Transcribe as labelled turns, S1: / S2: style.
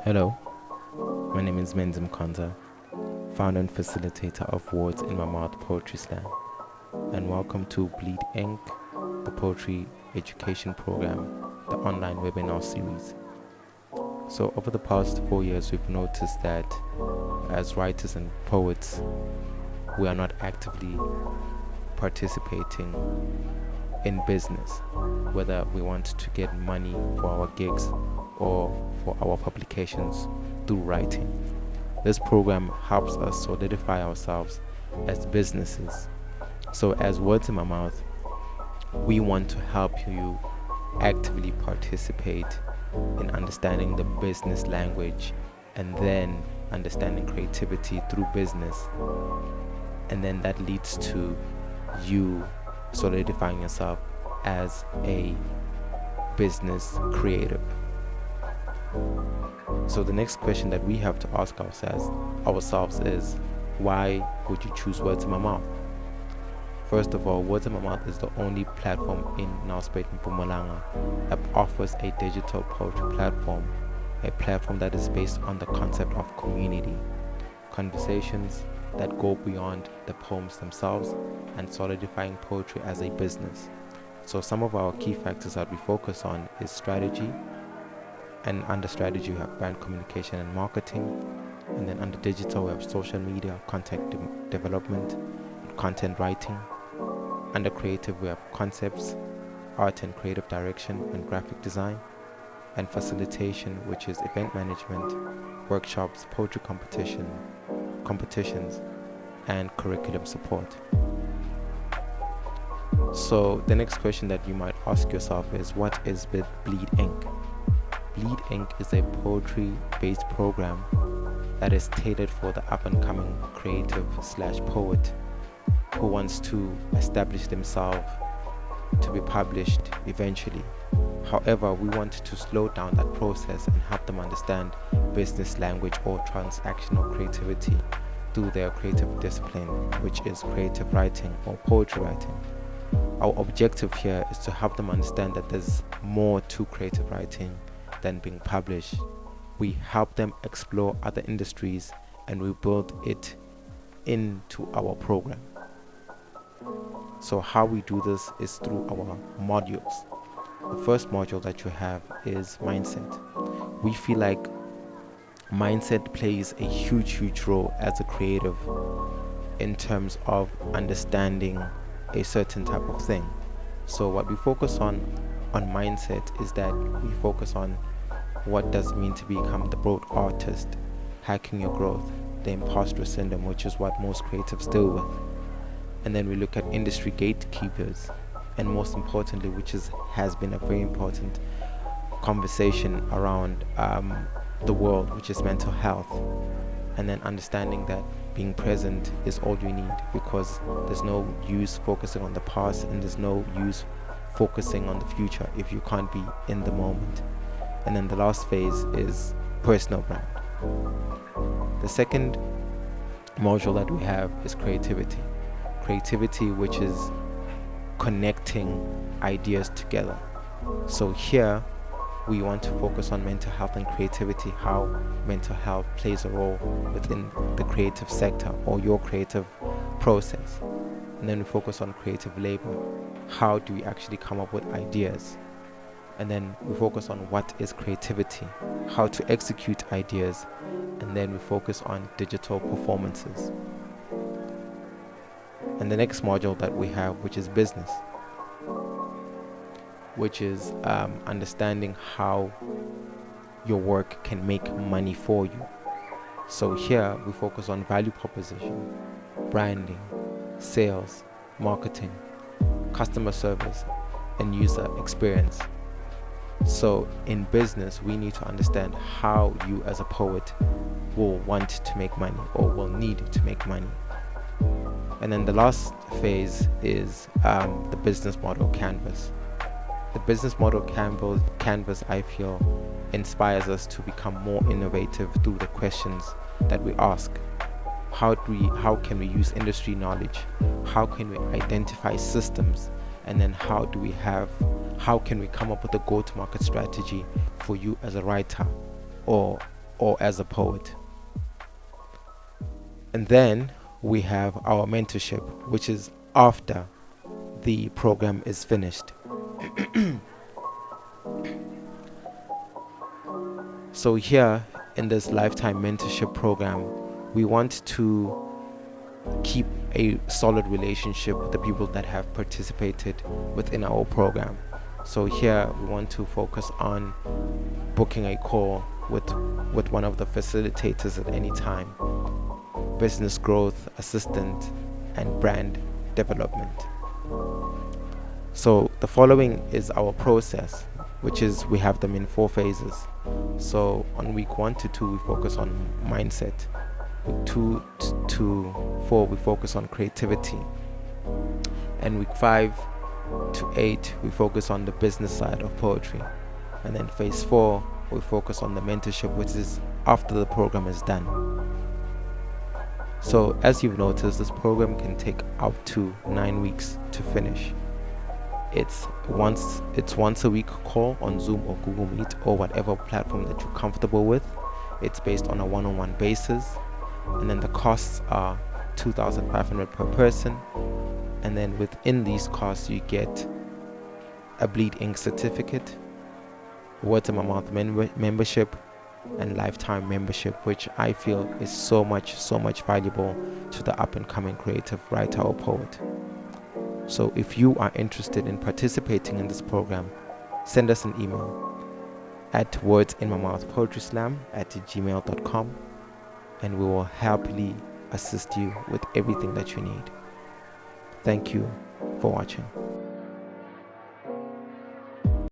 S1: Hello, my name is Menzim Konza, founder and facilitator of Words in My Mouth Poetry Slam, and welcome to Bleed Ink, the poetry education program, the online webinar series. So over the past 4 years, we've noticed that as writers and poets, we are not actively participating in business, whether we want to get money for our gigs or for our publications through writing. This program helps us solidify ourselves as businesses. So as Words in My Mouth, we want to help you actively participate in understanding the business language and then understanding creativity through business. And then that leads to you solidifying yourself as a business creative. So the next question that we have to ask ourselves is, why would you choose Words in My Mouth? First of all, Words in My Mouth is the only platform in Nelspruit and Mpumalanga that offers a digital poetry platform, a platform that is based on the concept of community, conversations that go beyond the poems themselves, and solidifying poetry as a business. So some of our key factors that we focus on is strategy, and under strategy we have brand communication and marketing, and then under digital we have social media, content development, content writing. Under creative we have concepts, art and creative direction, and graphic design, and facilitation, which is event management, workshops, poetry competitions, and curriculum support. So the next question that you might ask yourself is, what is Bleed Ink? Bleed Ink is a poetry-based program that is tailored for the up-and-coming creative/poet who wants to establish themselves to be published eventually. However, we want to slow down that process and help them understand business language or transactional creativity through their creative discipline, which is creative writing or poetry writing. Our objective here is to help them understand that there's more to creative writing than being published. We help them explore other industries and we build it into our program. So how we do this is through our modules. The first module that you have is mindset. We feel like mindset plays a huge role as a creative in terms of understanding a certain type of thing. So what we focus on mindset is that we focus on what does it mean to become the broad artist, hacking your growth, the imposter syndrome, which is what most creatives deal with. And then we look at industry gatekeepers, and most importantly, which has been a very important conversation around the world, which is mental health. And then understanding that being present is all you need, because there's no use focusing on the past and there's no use focusing on the future if you can't be in the moment. And then the last phase is personal brand. The second module that we have is creativity, which is connecting ideas together. So here we want to focus on mental health and creativity, how mental health plays a role within the creative sector or your creative process. And then we focus on creative labor. How do we actually come up with ideas? And then we focus on what is creativity, how to execute ideas, and then we focus on digital performances. And the next module that we have, which is business, which is understanding how your work can make money for you. So here we focus on value proposition, branding, sales, marketing, customer service, and user experience. So in business, we need to understand how you as a poet will want to make money or will need to make money. And then the last phase is the business model canvas. The business model canvas, I feel, inspires us to become more innovative through the questions that we ask. How can we use industry knowledge? How can we identify systems? And then how can we come up with a go-to-market strategy for you as a writer or or as a poet. And then we have our mentorship, which is after the program is finished. So here in this lifetime mentorship program, we want to keep a solid relationship with the people that have participated within our program. So here we want to focus on booking a call with one of the facilitators at any time, business growth assistant, and brand development. So the following is our process, which is we have them in 4 phases. So on week 1 to 2 we focus on mindset. Week 2 to 4 we focus on creativity. And week 5 to 8 we focus on the business side of poetry. And then phase 4 we focus on the mentorship, which is after the program is done. So as you've noticed, this program can take up to 9 weeks to finish. It's once a week call on Zoom or Google Meet or whatever platform that you're comfortable with. It's based on a one-on-one basis, and then the costs are 2,500 per person. And then within these costs you get a Bleed Ink certificate, Words in My Mouth membership, and lifetime membership, which I feel is so much valuable to the up and coming creative writer or poet. So if you are interested in participating in this program, send us an email at wordsinmymouthpoetryslam@gmail.com, and we will happily assist you with everything that you need. Thank you for watching.